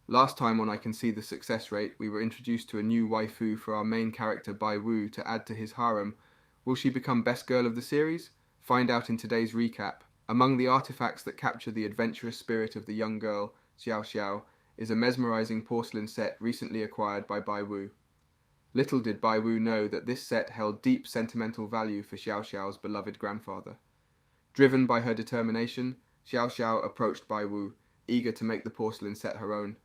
Last time on I Can See the Success Rate, we were introduced to a new waifu for our main character Bai Wu to add to his harem. Will she become best girl of the series? Find out in today's recap. Among the artifacts that capture the adventurous spirit of the young girl, Xiao Xiao, is a mesmerizing porcelain set recently acquired by Bai Wu. Little did Bai Wu know that this set held deep sentimental value for Xiao Xiao's beloved grandfather. Driven by her determination, Xiao Xiao approached Bai Wu, eager to make the porcelain set her own.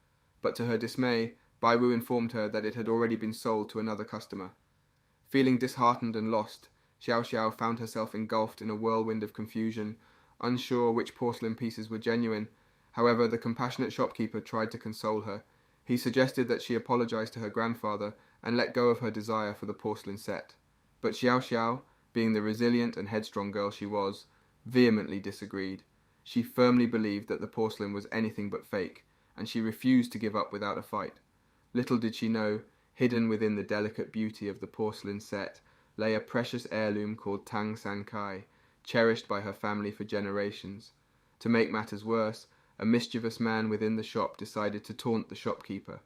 But to her dismay, Bai Wu informed her that it had already been sold to another customer. Feeling disheartened and lost, Xiao Xiao found herself engulfed in a whirlwind of confusion, unsure which porcelain pieces were genuine. However, the compassionate shopkeeper tried to console her. He suggested that she apologize to her grandfather and let go of her desire for the porcelain set. But Xiao Xiao, being the resilient and headstrong girl she was, vehemently disagreed. She firmly believed that the porcelain was anything but fake, and she refused to give up without a fight. Little did she know, hidden within the delicate beauty of the porcelain set, lay a precious heirloom called Tang San Kai, cherished by her family for generations. To make matters worse, a mischievous man within the shop decided to taunt the shopkeeper.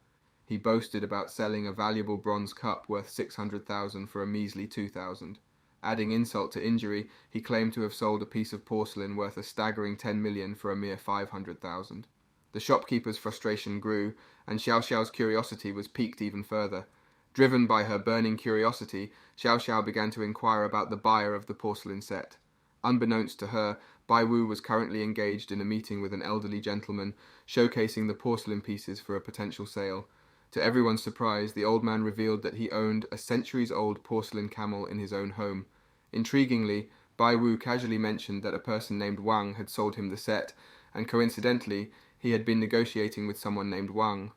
He boasted about selling a valuable bronze cup worth 600,000 for a measly 2,000. Adding insult to injury, he claimed to have sold a piece of porcelain worth a staggering 10 million for a mere 500,000. The shopkeeper's frustration grew, and Xiao Xiao's curiosity was piqued even further. Driven by her burning curiosity, Xiao Xiao began to inquire about the buyer of the porcelain set. Unbeknownst to her, Bai Wu was currently engaged in a meeting with an elderly gentleman, showcasing the porcelain pieces for a potential sale. To everyone's surprise, the old man revealed that he owned a centuries-old porcelain camel in his own home. Intriguingly, Bai Wu casually mentioned that a person named Wang had sold him the set, and coincidentally, he had been negotiating with someone named Wang.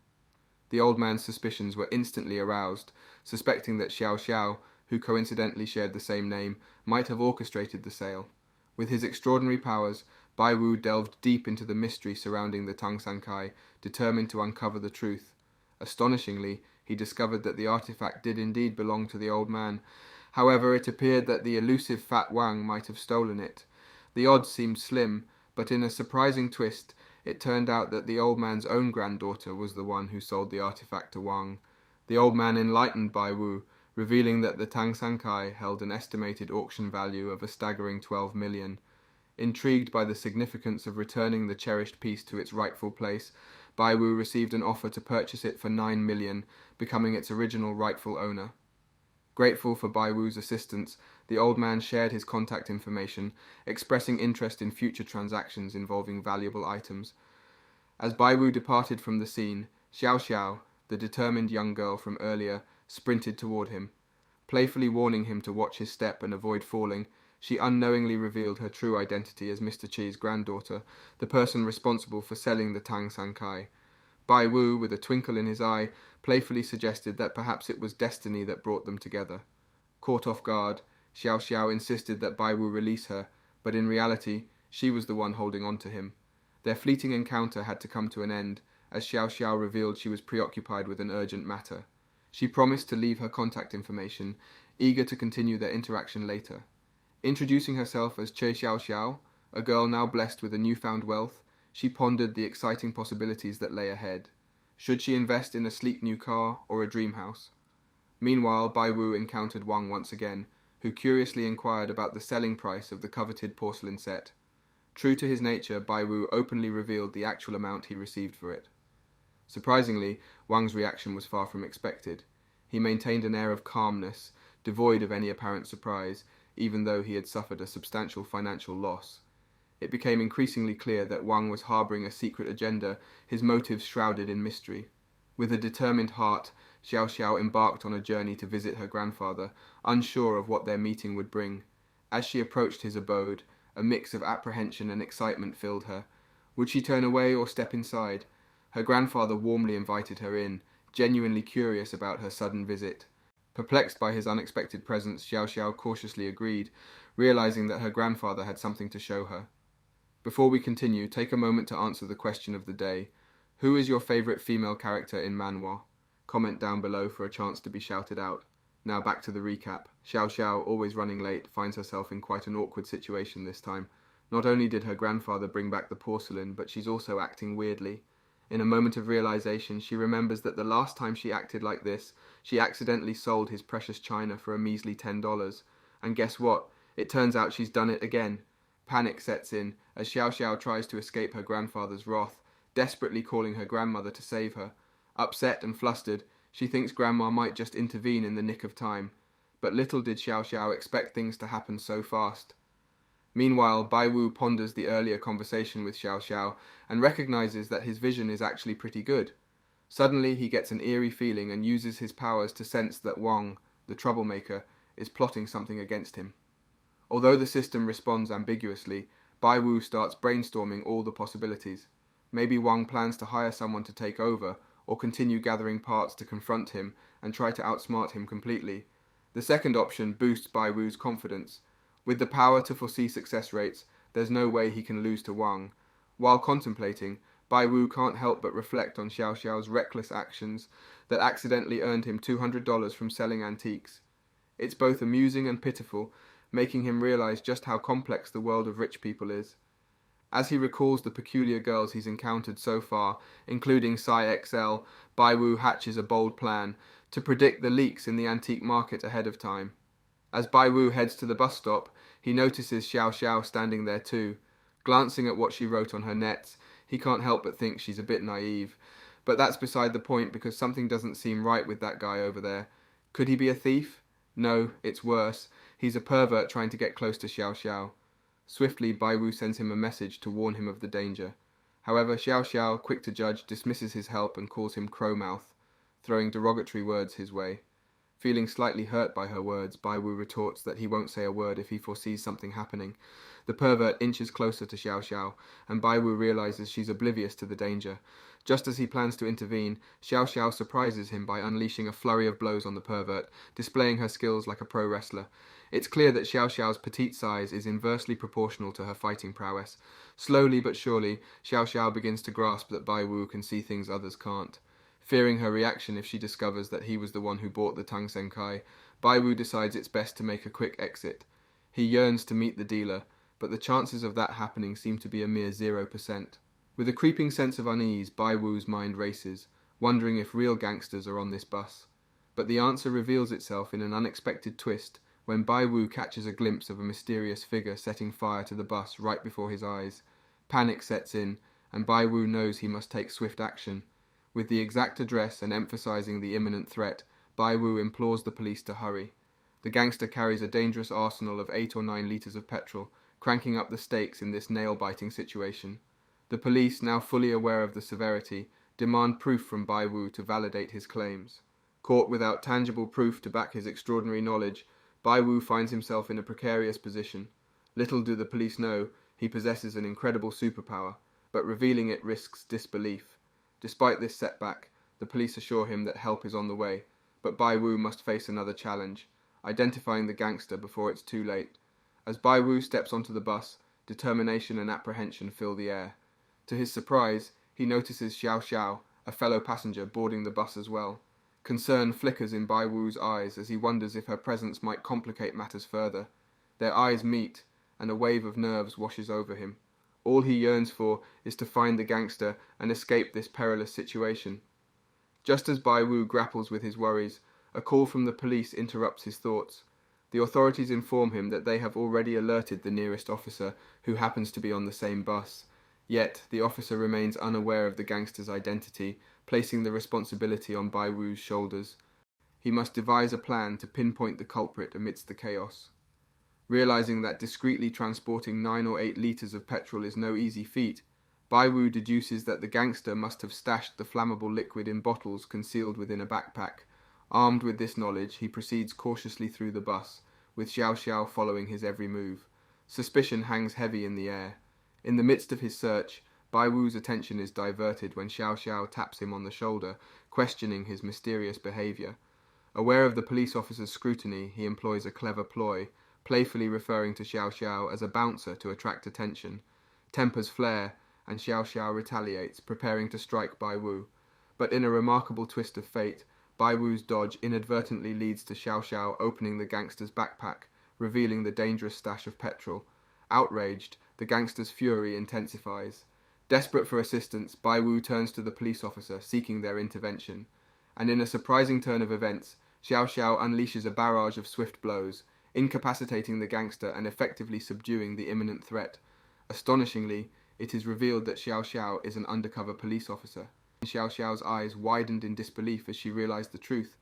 The old man's suspicions were instantly aroused, suspecting that Xiao Xiao, who coincidentally shared the same name, might have orchestrated the sale. With his extraordinary powers, Bai Wu delved deep into the mystery surrounding the Tang San Kai, determined to uncover the truth. Astonishingly, he discovered that the artifact did indeed belong to the old man. However, it appeared that the elusive Fat Wang might have stolen it. The odds seemed slim, but in a surprising twist, it turned out that the old man's own granddaughter was the one who sold the artifact to Wang. The old man enlightened Bai Wu, revealing that the Tang San Kai held an estimated auction value of a staggering 12 million. Intrigued by the significance of returning the cherished piece to its rightful place, Bai Wu received an offer to purchase it for 9 million, becoming its original rightful owner. Grateful for Bai Wu's assistance, the old man shared his contact information, expressing interest in future transactions involving valuable items. As Bai Wu departed from the scene, Xiao Xiao, the determined young girl from earlier, sprinted toward him. Playfully warning him to watch his step and avoid falling, she unknowingly revealed her true identity as Mr. Chi's granddaughter, the person responsible for selling the Tang San Kai. Bai Wu, with a twinkle in his eye, playfully suggested that perhaps it was destiny that brought them together. Caught off guard, Xiao Xiao insisted that Bai Wu release her, but in reality, she was the one holding on to him. Their fleeting encounter had to come to an end, as Xiao Xiao revealed she was preoccupied with an urgent matter. She promised to leave her contact information, eager to continue their interaction later. Introducing herself as Xiao Xiao, a girl now blessed with a newfound wealth, she pondered the exciting possibilities that lay ahead. Should she invest in a sleek new car or a dream house? Meanwhile, Bai Wu encountered Wang once again, who curiously inquired about the selling price of the coveted porcelain set. True to his nature, Bai Wu openly revealed the actual amount he received for it. Surprisingly, Wang's reaction was far from expected. He maintained an air of calmness, devoid of any apparent surprise, even though he had suffered a substantial financial loss. It became increasingly clear that Wang was harboring a secret agenda, his motives shrouded in mystery. With a determined heart, Xiao Xiao embarked on a journey to visit her grandfather, unsure of what their meeting would bring. As she approached his abode, a mix of apprehension and excitement filled her. Would she turn away or step inside? Her grandfather warmly invited her in, genuinely curious about her sudden visit. Perplexed by his unexpected presence, Xiao Xiao cautiously agreed, realizing that her grandfather had something to show her. Before we continue, take a moment to answer the question of the day. Who is your favorite female character in Manhwa? Comment down below for a chance to be shouted out. Now back to the recap. Xiao Xiao, always running late, finds herself in quite an awkward situation this time. Not only did her grandfather bring back the porcelain, but she's also acting weirdly. In a moment of realization, she remembers that the last time she acted like this, she accidentally sold his precious china for a measly $10. And guess what? It turns out she's done it again. Panic sets in as Xiao Xiao tries to escape her grandfather's wrath, desperately calling her grandmother to save her. Upset and flustered, she thinks Grandma might just intervene in the nick of time. But little did Xiao Xiao expect things to happen so fast. Meanwhile, Bai Wu ponders the earlier conversation with Xiao Xiao and recognizes that his vision is actually pretty good. Suddenly, he gets an eerie feeling and uses his powers to sense that Wang, the troublemaker, is plotting something against him. Although the system responds ambiguously, Bai Wu starts brainstorming all the possibilities. Maybe Wang plans to hire someone to take over, or continue gathering parts to confront him and try to outsmart him completely. The second option boosts Bai Wu's confidence. With the power to foresee success rates, there's no way he can lose to Wang. While contemplating, Bai Wu can't help but reflect on Xiao Xiao's reckless actions that accidentally earned him $200 from selling antiques. It's both amusing and pitiful, making him realize just how complex the world of rich people is. As he recalls the peculiar girls he's encountered so far, including Psy XL, Bai Wu hatches a bold plan to predict the leaks in the antique market ahead of time. As Bai Wu heads to the bus stop, he notices Xiao Xiao standing there too. Glancing at what she wrote on her nets, he can't help but think she's a bit naive. But that's beside the point because something doesn't seem right with that guy over there. Could he be a thief? No, it's worse. He's a pervert trying to get close to Xiao Xiao. Swiftly, Bai Wu sends him a message to warn him of the danger. However, Xiao Xiao, quick to judge, dismisses his help and calls him Crowmouth, throwing derogatory words his way. Feeling slightly hurt by her words, Bai Wu retorts that he won't say a word if he foresees something happening. The pervert inches closer to Xiao Xiao, and Bai Wu realizes she's oblivious to the danger. Just as he plans to intervene, Xiao Xiao surprises him by unleashing a flurry of blows on the pervert, displaying her skills like a pro wrestler. It's clear that Xiao Xiao's petite size is inversely proportional to her fighting prowess. Slowly but surely, Xiao Xiao begins to grasp that Bai Wu can see things others can't. Fearing her reaction if she discovers that he was the one who bought the Tang Senkai, Bai Wu decides it's best to make a quick exit. He yearns to meet the dealer, but the chances of that happening seem to be a mere 0%. With a creeping sense of unease, Bai Wu's mind races, wondering if real gangsters are on this bus. But the answer reveals itself in an unexpected twist when Bai Wu catches a glimpse of a mysterious figure setting fire to the bus right before his eyes. Panic sets in, and Bai Wu knows he must take swift action. With the exact address and emphasizing the imminent threat, Bai Wu implores the police to hurry. The gangster carries a dangerous arsenal of 8 or 9 litres of petrol, cranking up the stakes in this nail-biting situation. The police, now fully aware of the severity, demand proof from Bai Wu to validate his claims. Caught without tangible proof to back his extraordinary knowledge, Bai Wu finds himself in a precarious position. Little do the police know, he possesses an incredible superpower, but revealing it risks disbelief. Despite this setback, the police assure him that help is on the way, but Bai Wu must face another challenge, identifying the gangster before it's too late. As Bai Wu steps onto the bus, determination and apprehension fill the air. To his surprise, he notices Xiao Xiao, a fellow passenger, boarding the bus as well. Concern flickers in Bai Wu's eyes as he wonders if her presence might complicate matters further. Their eyes meet, and a wave of nerves washes over him. All he yearns for is to find the gangster and escape this perilous situation. Just as Bai Wu grapples with his worries, a call from the police interrupts his thoughts. The authorities inform him that they have already alerted the nearest officer, who happens to be on the same bus. Yet, the officer remains unaware of the gangster's identity, placing the responsibility on Bai Wu's shoulders. He must devise a plan to pinpoint the culprit amidst the chaos. Realizing that discreetly transporting 9 or 8 litres of petrol is no easy feat, Bai Wu deduces that the gangster must have stashed the flammable liquid in bottles concealed within a backpack. Armed with this knowledge, he proceeds cautiously through the bus, with Xiao Xiao following his every move. Suspicion hangs heavy in the air. In the midst of his search, Bai Wu's attention is diverted when Xiao Xiao taps him on the shoulder, questioning his mysterious behaviour. Aware of the police officer's scrutiny, he employs a clever ploy, playfully referring to Xiao Xiao as a bouncer to attract attention. Tempers flare, and Xiao Xiao retaliates, preparing to strike Bai Wu. But in a remarkable twist of fate, Bai Wu's dodge inadvertently leads to Xiao Xiao opening the gangster's backpack, revealing the dangerous stash of petrol. Outraged, the gangster's fury intensifies. Desperate for assistance, Bai Wu turns to the police officer, seeking their intervention. And in a surprising turn of events, Xiao Xiao unleashes a barrage of swift blows, incapacitating the gangster and effectively subduing the imminent threat. Astonishingly, it is revealed that Xiao Xiao is an undercover police officer. Xiao Xiao's eyes widened in disbelief as she realized the truth.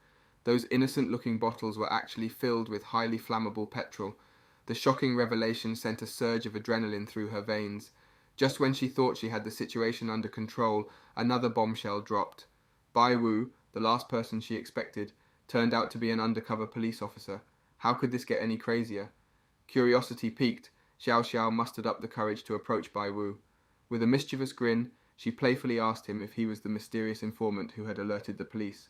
Those innocent-looking bottles were actually filled with highly flammable petrol. The shocking revelation sent a surge of adrenaline through her veins. Just when she thought she had the situation under control, another bombshell dropped. Bai Wu, the last person she expected, turned out to be an undercover police officer. How could this get any crazier? Curiosity piqued, Xiao Xiao mustered up the courage to approach Bai Wu. With a mischievous grin, she playfully asked him if he was the mysterious informant who had alerted the police.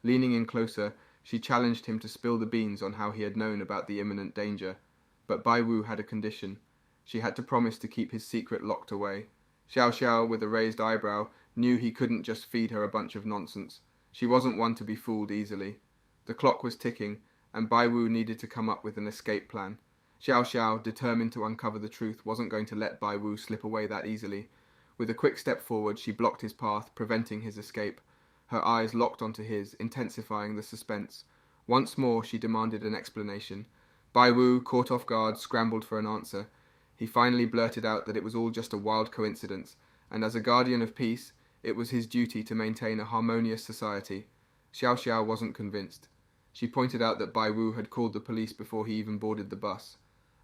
Leaning in closer, she challenged him to spill the beans on how he had known about the imminent danger. But Bai Wu had a condition. She had to promise to keep his secret locked away. Xiao Xiao, with a raised eyebrow, knew he couldn't just feed her a bunch of nonsense. She wasn't one to be fooled easily. The clock was ticking, and Bai Wu needed to come up with an escape plan. Xiao Xiao, determined to uncover the truth, wasn't going to let Bai Wu slip away that easily. With a quick step forward, she blocked his path, preventing his escape. Her eyes locked onto his, intensifying the suspense. Once more, she demanded an explanation. Bai Wu, caught off guard, scrambled for an answer. He finally blurted out that it was all just a wild coincidence, and as a guardian of peace, it was his duty to maintain a harmonious society. Xiao Xiao wasn't convinced. She pointed out that Bai Wu had called the police before he even boarded the bus.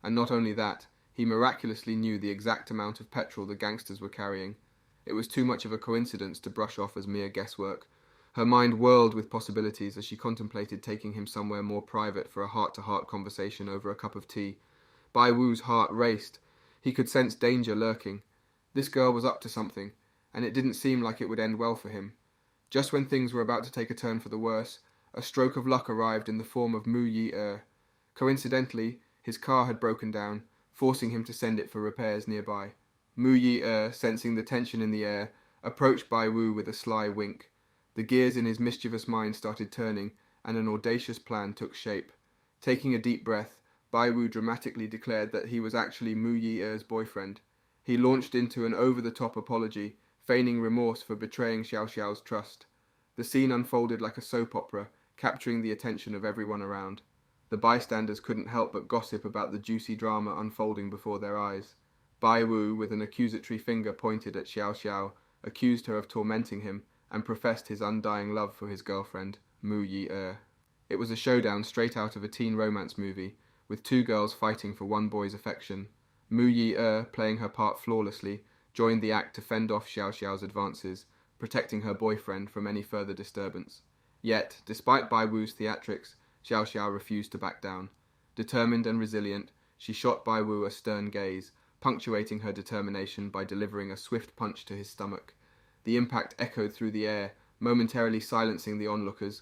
And not only that, he miraculously knew the exact amount of petrol the gangsters were carrying. It was too much of a coincidence to brush off as mere guesswork. Her mind whirled with possibilities as she contemplated taking him somewhere more private for a heart-to-heart conversation over a cup of tea. Bai Wu's heart raced. He could sense danger lurking. This girl was up to something, and it didn't seem like it would end well for him. Just when things were about to take a turn for the worse, a stroke of luck arrived in the form of Mu Yi-er. Coincidentally, his car had broken down, forcing him to send it for repairs nearby. Mu Yi-er, sensing the tension in the air, approached Bai Wu with a sly wink. The gears in his mischievous mind started turning, and an audacious plan took shape. Taking a deep breath, Bai Wu dramatically declared that he was actually Mu Yi-er's boyfriend. He launched into an over-the-top apology, feigning remorse for betraying Xiao Xiao's trust. The scene unfolded like a soap opera, capturing the attention of everyone around. The bystanders couldn't help but gossip about the juicy drama unfolding before their eyes. Bai Wu, with an accusatory finger pointed at Xiao Xiao, accused her of tormenting him and professed his undying love for his girlfriend, Mu Yi-er. It was a showdown straight out of a teen romance movie, with two girls fighting for one boy's affection. Mu Yi-er, playing her part flawlessly, joined the act to fend off Xiao Xiao's advances, protecting her boyfriend from any further disturbance. Yet, despite Bai Wu's theatrics, Xiao Xiao refused to back down. Determined and resilient, she shot Bai Wu a stern gaze, punctuating her determination by delivering a swift punch to his stomach. The impact echoed through the air, momentarily silencing the onlookers.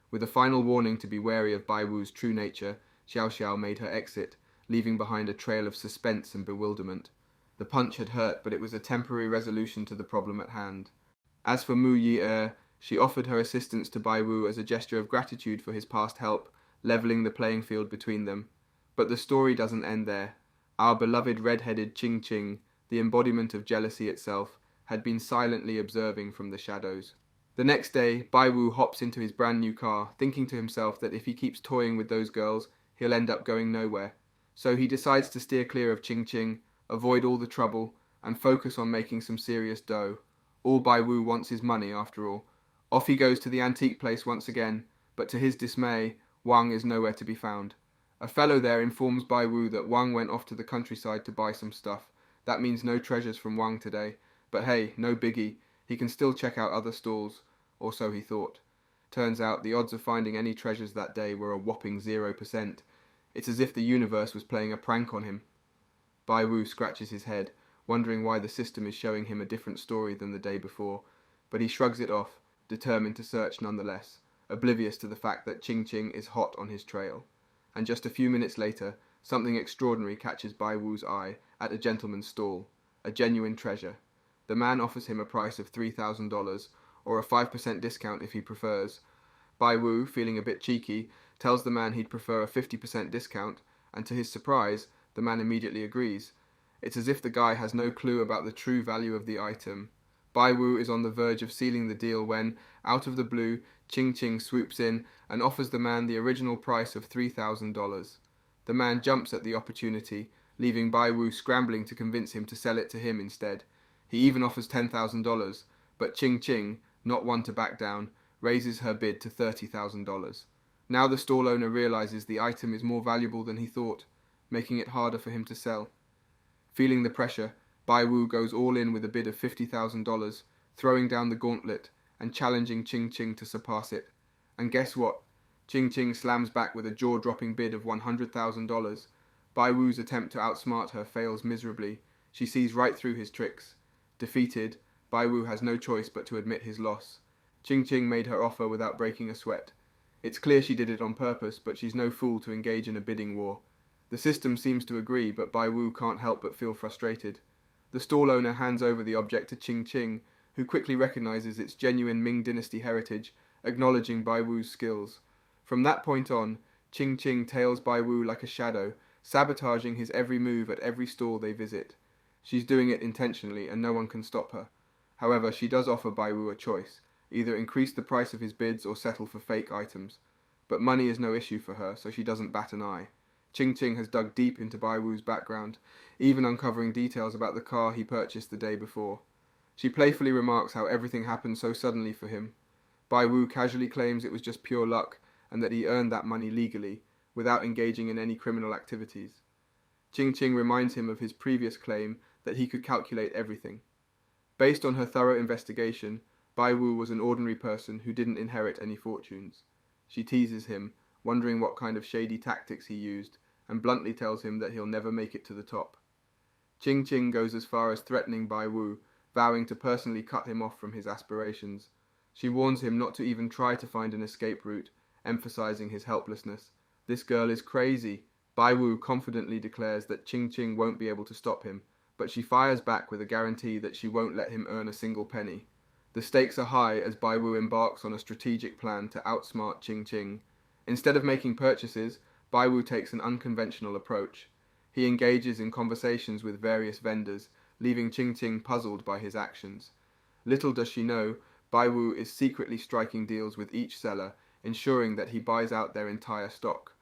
With a final warning to be wary of Bai Wu's true nature, Xiao Xiao made her exit, leaving behind a trail of suspense and bewilderment. The punch had hurt, but it was a temporary resolution to the problem at hand. As for Mu Yi-er, she offered her assistance to Bai Wu as a gesture of gratitude for his past help, leveling the playing field between them. But the story doesn't end there. Our beloved red-headed Chongching, the embodiment of jealousy itself, had been silently observing from the shadows. The next day, Bai Wu hops into his brand new car, thinking to himself that if he keeps toying with those girls, he'll end up going nowhere. So he decides to steer clear of Chongching, avoid all the trouble, and focus on making some serious dough. All Bai Wu wants is money, after all. Off he goes to the antique place once again, but to his dismay, Wang is nowhere to be found. A fellow there informs Bai Wu that Wang went off to the countryside to buy some stuff. That means no treasures from Wang today. But hey, no biggie. He can still check out other stalls, or so he thought. Turns out the odds of finding any treasures that day were a whopping 0%. It's as if the universe was playing a prank on him. Bai Wu scratches his head, wondering why the system is showing him a different story than the day before, but he shrugs it off, determined to search nonetheless, oblivious to the fact that Chongching is hot on his trail. And just a few minutes later, something extraordinary catches Bai Wu's eye at a gentleman's stall, a genuine treasure. The man offers him a price of $3,000, or a 5% discount if he prefers. Bai Wu, feeling a bit cheeky, tells the man he'd prefer a 50% discount, and to his surprise, the man immediately agrees. It's as if the guy has no clue about the true value of the item. Bai Wu is on the verge of sealing the deal when, out of the blue, Ching swoops in and offers the man the original price of $3,000. The man jumps at the opportunity, leaving Bai Wu scrambling to convince him to sell it to him instead. He even offers $10,000, but Ching, not one to back down, raises her bid to $30,000. Now the stall owner realizes the item is more valuable than he thought, making it harder for him to sell. Feeling the pressure, Bai Wu goes all in with a bid of $50,000, throwing down the gauntlet and challenging Ching to surpass it. And guess what? Ching slams back with a jaw-dropping bid of $100,000. Bai Wu's attempt to outsmart her fails miserably. She sees right through his tricks. Defeated, Bai Wu has no choice but to admit his loss. Ching made her offer without breaking a sweat. It's clear she did it on purpose, but she's no fool to engage in a bidding war. The system seems to agree, but Bai Wu can't help but feel frustrated. The stall owner hands over the object to Ching, who quickly recognizes its genuine Ming Dynasty heritage, acknowledging Bai Wu's skills. From that point on, Ching tails Bai Wu like a shadow, sabotaging his every move at every stall they visit. She's doing it intentionally, and no one can stop her. However, she does offer Bai Wu a choice, either increase the price of his bids or settle for fake items. But money is no issue for her, so she doesn't bat an eye. Ching has dug deep into Bai Wu's background, even uncovering details about the car he purchased the day before. She playfully remarks how everything happened so suddenly for him. Bai Wu casually claims it was just pure luck, and that he earned that money legally, without engaging in any criminal activities. Ching reminds him of his previous claim that he could calculate everything. Based on her thorough investigation, Bai Wu was an ordinary person who didn't inherit any fortunes. She teases him, wondering what kind of shady tactics he used, and bluntly tells him that he'll never make it to the top. Ching goes as far as threatening Bai Wu, vowing to personally cut him off from his aspirations. She warns him not to even try to find an escape route, emphasizing his helplessness. This girl is crazy. Bai Wu confidently declares that Ching won't be able to stop him, but she fires back with a guarantee that she won't let him earn a single penny. The stakes are high as Bai Wu embarks on a strategic plan to outsmart Ching. Instead of making purchases, Bai Wu takes an unconventional approach. He engages in conversations with various vendors, leaving Ching puzzled by his actions. Little does she know, Bai Wu is secretly striking deals with each seller, ensuring that he buys out their entire stock.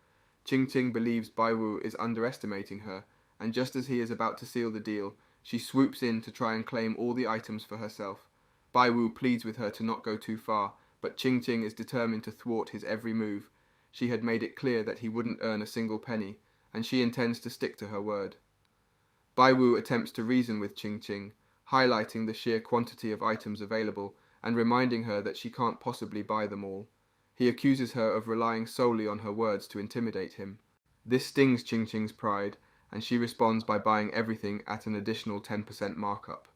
Ching believes Bai Wu is underestimating her, and just as he is about to seal the deal, she swoops in to try and claim all the items for herself. Bai Wu pleads with her to not go too far, but Ching is determined to thwart his every move. She had made it clear that he wouldn't earn a single penny, and she intends to stick to her word. Bai Wu attempts to reason with Ching, highlighting the sheer quantity of items available and reminding her that she can't possibly buy them all. He accuses her of relying solely on her words to intimidate him. This stings Ching's pride, and she responds by buying everything at an additional 10% markup.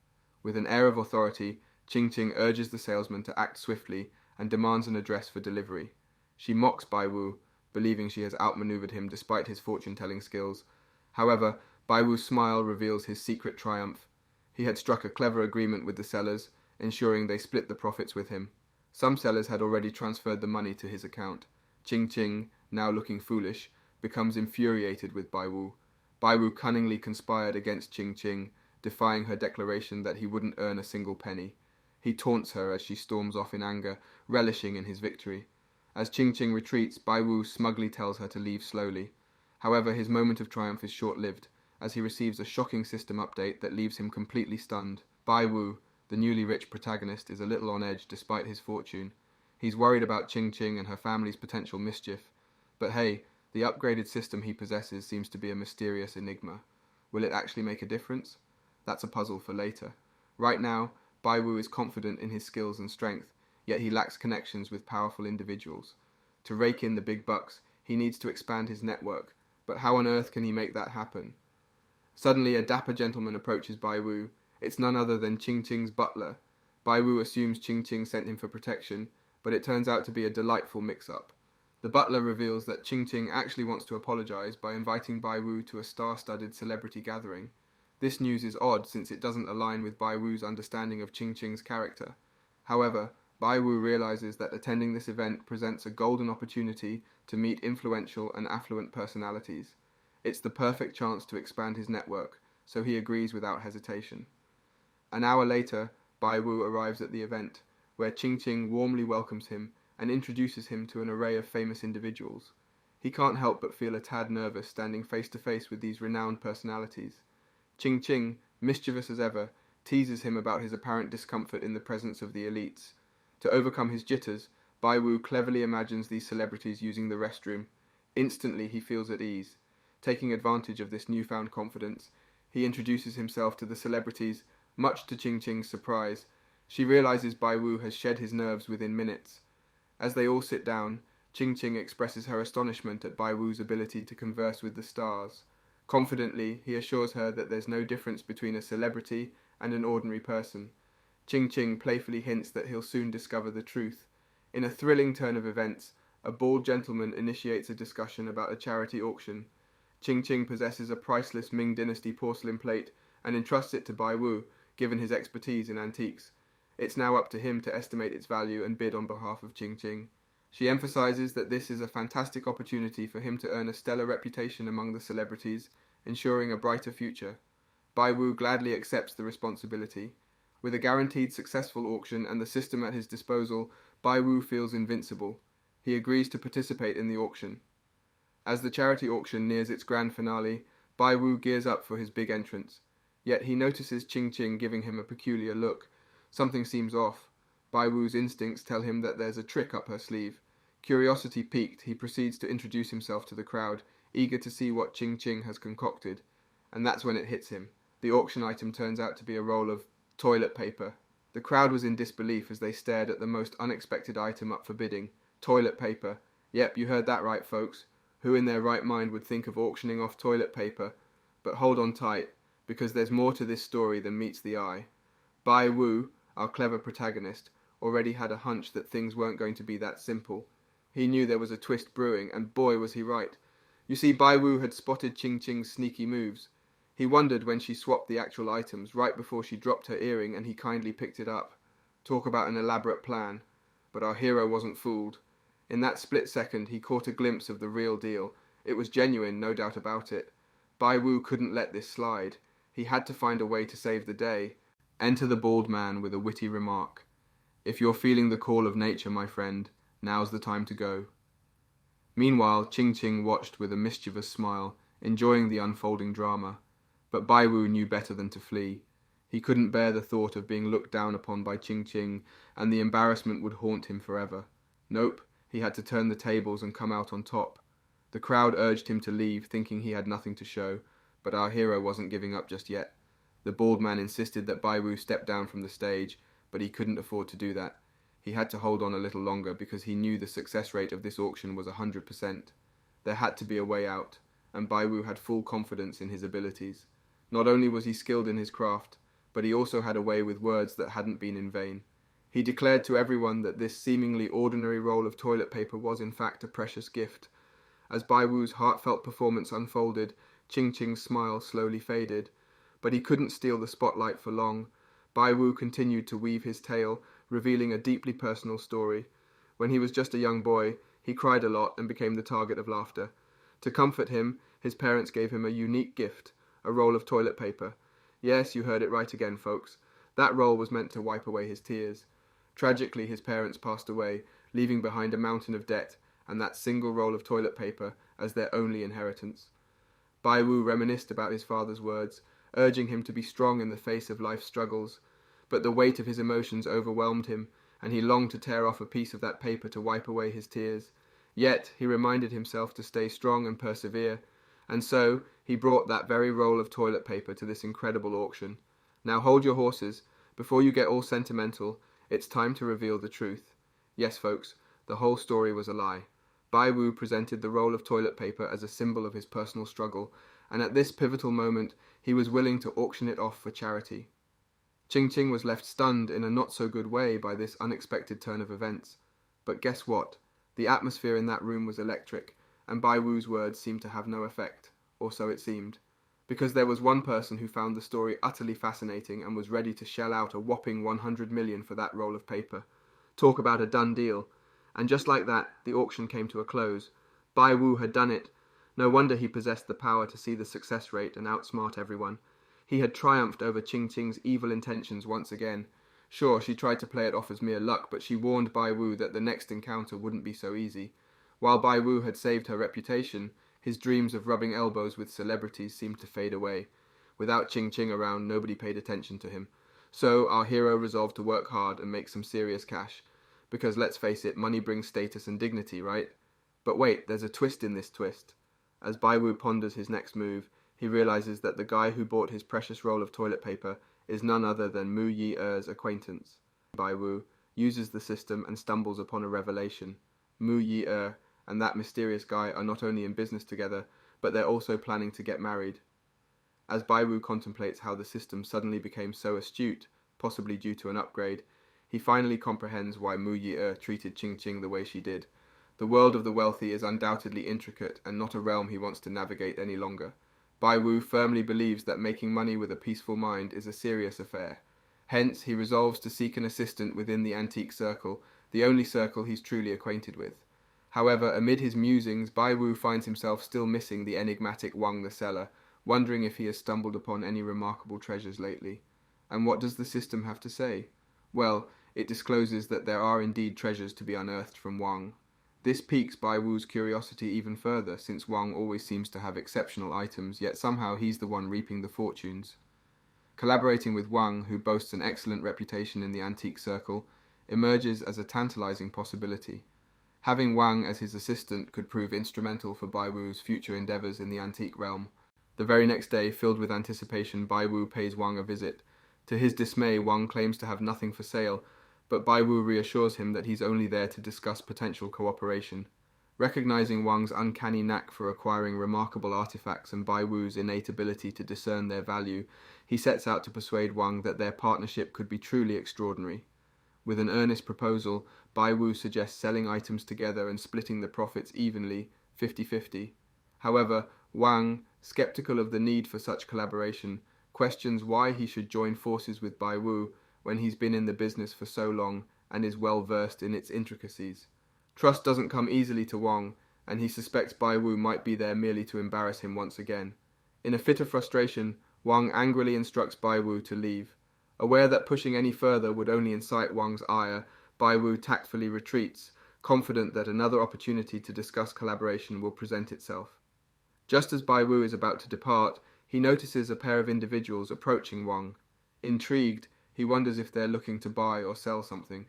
With an air of authority, Ching urges the salesman to act swiftly and demands an address for delivery. She mocks Bai Wu, believing she has outmaneuvered him despite his fortune-telling skills. However, Bai Wu's smile reveals his secret triumph. He had struck a clever agreement with the sellers, ensuring they split the profits with him. Some sellers had already transferred the money to his account. Ching, now looking foolish, becomes infuriated with Bai Wu. Bai Wu cunningly conspired against Ching, defying her declaration that he wouldn't earn a single penny. He taunts her as she storms off in anger, relishing in his victory. As Ching retreats, Bai Wu smugly tells her to leave slowly. However, his moment of triumph is short-lived, as he receives a shocking system update that leaves him completely stunned. Bai Wu, the newly rich protagonist, is a little on edge despite his fortune. He's worried about Ching and her family's potential mischief. But hey, the upgraded system he possesses seems to be a mysterious enigma. Will it actually make a difference? That's a puzzle for later. Right now, Bai Wu is confident in his skills and strength, yet he lacks connections with powerful individuals. To rake in the big bucks, he needs to expand his network, but how on earth can he make that happen? Suddenly, a dapper gentleman approaches Bai Wu. It's none other than Ching's butler. Bai Wu assumes Ching sent him for protection, but it turns out to be a delightful mix-up. The butler reveals that Ching actually wants to apologize by inviting Bai Wu to a star-studded celebrity gathering. This news is odd since it doesn't align with Bai Wu's understanding of Ching's character. However, Bai Wu realizes that attending this event presents a golden opportunity to meet influential and affluent personalities. It's the perfect chance to expand his network, so he agrees without hesitation. An hour later, Bai Wu arrives at the event, where Chongching warmly welcomes him and introduces him to an array of famous individuals. He can't help but feel a tad nervous standing face to face with these renowned personalities. Chongching, mischievous as ever, teases him about his apparent discomfort in the presence of the elites. To overcome his jitters, Bai Wu cleverly imagines these celebrities using the restroom. Instantly he feels at ease. Taking advantage of this newfound confidence, he introduces himself to the celebrities, much to Chongching's surprise. She realizes Bai Wu has shed his nerves within minutes. As they all sit down, Chongching expresses her astonishment at Bai Wu's ability to converse with the stars. Confidently, he assures her that there's no difference between a celebrity and an ordinary person. Chongching playfully hints that he'll soon discover the truth. In a thrilling turn of events, a bald gentleman initiates a discussion about a charity auction. Chongching possesses a priceless Ming Dynasty porcelain plate and entrusts it to Bai Wu, given his expertise in antiques. It's now up to him to estimate its value and bid on behalf of Chongching. She emphasizes that this is a fantastic opportunity for him to earn a stellar reputation among the celebrities, ensuring a brighter future. Bai Wu gladly accepts the responsibility. With a guaranteed successful auction and the system at his disposal, Bai Wu feels invincible. He agrees to participate in the auction. As the charity auction nears its grand finale, Bai Wu gears up for his big entrance. Yet he notices Chongching giving him a peculiar look. Something seems off. Bai Wu's instincts tell him that there's a trick up her sleeve. Curiosity piqued, he proceeds to introduce himself to the crowd, eager to see what Chongching has concocted. And that's when it hits him. The auction item turns out to be a roll of toilet paper. The crowd was in disbelief as they stared at the most unexpected item up for bidding. Toilet paper. Yep, you heard that right, folks. Who in their right mind would think of auctioning off toilet paper? But hold on tight, because there's more to this story than meets the eye. Bai Wu, our clever protagonist, already had a hunch that things weren't going to be that simple. He knew there was a twist brewing, and boy was he right. You see, Bai Wu had spotted Chongching's sneaky moves. He wondered when she swapped the actual items right before she dropped her earring, and he kindly picked it up. Talk about an elaborate plan. But our hero wasn't fooled. In that split second, he caught a glimpse of the real deal. It was genuine, no doubt about it. Bai Wu couldn't let this slide. He had to find a way to save the day. Enter the bald man with a witty remark. If you're feeling the call of nature, my friend, now's the time to go. Meanwhile, Chongching watched with a mischievous smile, enjoying the unfolding drama. But Bai Wu knew better than to flee. He couldn't bear the thought of being looked down upon by Chongching, and the embarrassment would haunt him forever. Nope, he had to turn the tables and come out on top. The crowd urged him to leave, thinking he had nothing to show, but our hero wasn't giving up just yet. The bald man insisted that Bai Wu step down from the stage, but he couldn't afford to do that. He had to hold on a little longer because he knew the success rate of this auction was 100%. There had to be a way out, and Bai Wu had full confidence in his abilities. Not only was he skilled in his craft, but he also had a way with words that hadn't been in vain. He declared to everyone that this seemingly ordinary roll of toilet paper was in fact a precious gift. As Bai Wu's heartfelt performance unfolded, Chongching's smile slowly faded. But he couldn't steal the spotlight for long. Bai Wu continued to weave his tale, revealing a deeply personal story. When he was just a young boy, he cried a lot and became the target of laughter. To comfort him, his parents gave him a unique gift, a roll of toilet paper. Yes, you heard it right again, folks. That roll was meant to wipe away his tears. Tragically, his parents passed away, leaving behind a mountain of debt and that single roll of toilet paper as their only inheritance. Bai Wu reminisced about his father's words, urging him to be strong in the face of life's struggles. But the weight of his emotions overwhelmed him, and he longed to tear off a piece of that paper to wipe away his tears. Yet he reminded himself to stay strong and persevere, and so he brought that very roll of toilet paper to this incredible auction. Now hold your horses. Before you get all sentimental, it's time to reveal the truth. Yes, folks, the whole story was a lie. Bai Wu presented the roll of toilet paper as a symbol of his personal struggle, and at this pivotal moment, he was willing to auction it off for charity. Chongching was left stunned in a not-so-good way by this unexpected turn of events. But guess what? The atmosphere in that room was electric, and Bai Wu's words seemed to have no effect, or so it seemed. Because there was one person who found the story utterly fascinating and was ready to shell out a whopping 100 million for that roll of paper. Talk about a done deal. And just like that, the auction came to a close. Bai Wu had done it. No wonder he possessed the power to see the success rate and outsmart everyone. He had triumphed over Ching's evil intentions once again. Sure, she tried to play it off as mere luck, but she warned Bai Wu that the next encounter wouldn't be so easy. While Bai Wu had saved her reputation, his dreams of rubbing elbows with celebrities seemed to fade away. Without Ching around, nobody paid attention to him. So our hero resolved to work hard and make some serious cash. Because let's face it, money brings status and dignity, right? But wait, there's a twist in this twist. As Bai Wu ponders his next move, he realizes that the guy who bought his precious roll of toilet paper is none other than Mu Yi-er's acquaintance. Bai Wu uses the system and stumbles upon a revelation. Mu Yi-er and that mysterious guy are not only in business together, but they're also planning to get married. As Bai Wu contemplates how the system suddenly became so astute, possibly due to an upgrade, he finally comprehends why Mu Yi-er treated Ching the way she did. The world of the wealthy is undoubtedly intricate and not a realm he wants to navigate any longer. Bai Wu firmly believes that making money with a peaceful mind is a serious affair. Hence, he resolves to seek an assistant within the antique circle, the only circle he's truly acquainted with. However, amid his musings, Bai Wu finds himself still missing the enigmatic Wang the seller, wondering if he has stumbled upon any remarkable treasures lately. And what does the system have to say? Well, it discloses that there are indeed treasures to be unearthed from Wang. This piques Bai Wu's curiosity even further, since Wang always seems to have exceptional items, yet somehow he's the one reaping the fortunes. Collaborating with Wang, who boasts an excellent reputation in the antique circle, emerges as a tantalizing possibility. Having Wang as his assistant could prove instrumental for Bai Wu's future endeavors in the antique realm. The very next day, filled with anticipation, Bai Wu pays Wang a visit. To his dismay, Wang claims to have nothing for sale, but Bai Wu reassures him that he's only there to discuss potential cooperation. Recognizing Wang's uncanny knack for acquiring remarkable artifacts and Bai Wu's innate ability to discern their value, he sets out to persuade Wang that their partnership could be truly extraordinary. With an earnest proposal, Bai Wu suggests selling items together and splitting the profits evenly, 50-50. However, Wang, skeptical of the need for such collaboration, questions why he should join forces with Bai Wu when he's been in the business for so long and is well versed in its intricacies. Trust doesn't come easily to Wang, and he suspects Bai Wu might be there merely to embarrass him once again. In a fit of frustration, Wang angrily instructs Bai Wu to leave. Aware that pushing any further would only incite Wang's ire, Bai Wu tactfully retreats, confident that another opportunity to discuss collaboration will present itself. Just as Bai Wu is about to depart, he notices a pair of individuals approaching Wang. Intrigued, he wonders if they're looking to buy or sell something.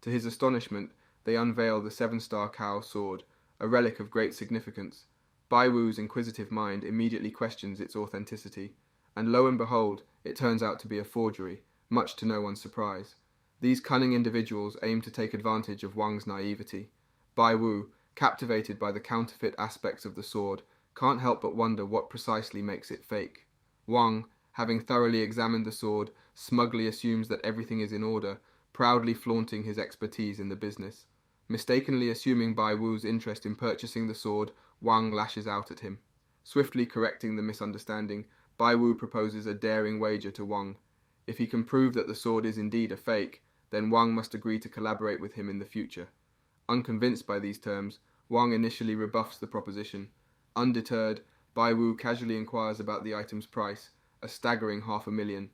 To his astonishment, they unveil the 7-star cow sword, a relic of great significance. Bai Wu's inquisitive mind immediately questions its authenticity, and lo and behold, it turns out to be a forgery, much to no one's surprise. These cunning individuals aim to take advantage of Wang's naivety. Bai Wu, captivated by the counterfeit aspects of the sword, can't help but wonder what precisely makes it fake. Wang, having thoroughly examined the sword, smugly assumes that everything is in order, proudly flaunting his expertise in the business. Mistakenly assuming Bai Wu's interest in purchasing the sword, Wang lashes out at him. Swiftly correcting the misunderstanding, Bai Wu proposes a daring wager to Wang. If he can prove that the sword is indeed a fake, then Wang must agree to collaborate with him in the future. Unconvinced by these terms, Wang initially rebuffs the proposition. Undeterred, Bai Wu casually inquires about the item's price, a staggering $500,000.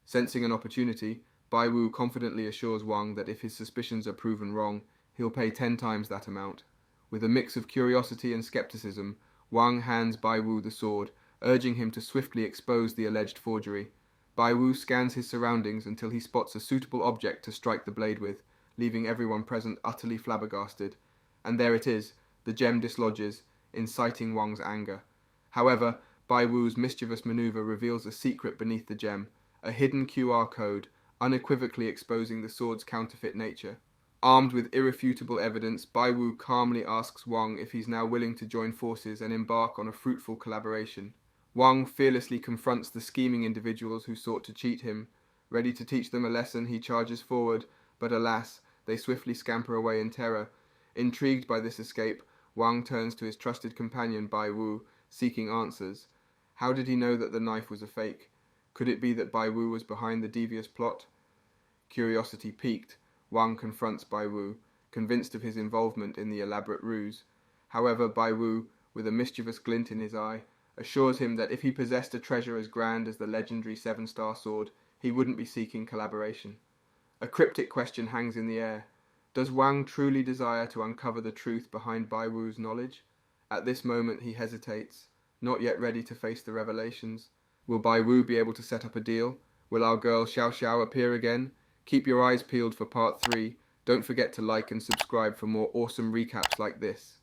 Sensing an opportunity, Bai Wu confidently assures Wang that if his suspicions are proven wrong, he'll pay 10 times that amount. With a mix of curiosity and skepticism, Wang hands Bai Wu the sword, urging him to swiftly expose the alleged forgery. Bai Wu scans his surroundings until he spots a suitable object to strike the blade with, leaving everyone present utterly flabbergasted. And there it is, the gem dislodges, inciting Wang's anger. However, Bai Wu's mischievous maneuver reveals a secret beneath the gem, a hidden QR code, unequivocally exposing the sword's counterfeit nature. Armed with irrefutable evidence, Bai Wu calmly asks Wang if he's now willing to join forces and embark on a fruitful collaboration. Wang fearlessly confronts the scheming individuals who sought to cheat him. Ready to teach them a lesson, he charges forward, but alas, they swiftly scamper away in terror. Intrigued by this escape, Wang turns to his trusted companion Bai Wu, seeking answers. How did he know that the knife was a fake? Could it be that Bai Wu was behind the devious plot? Curiosity piqued, Wang confronts Bai Wu, convinced of his involvement in the elaborate ruse. However, Bai Wu, with a mischievous glint in his eye, assures him that if he possessed a treasure as grand as the legendary 7-star sword, he wouldn't be seeking collaboration. A cryptic question hangs in the air. Does Wang truly desire to uncover the truth behind Bai Wu's knowledge? At this moment he hesitates, not yet ready to face the revelations. Will Bai Wu be able to set up a deal? Will our girl Xiao Xiao appear again? Keep your eyes peeled for part 3. Don't forget to like and subscribe for more awesome recaps like this.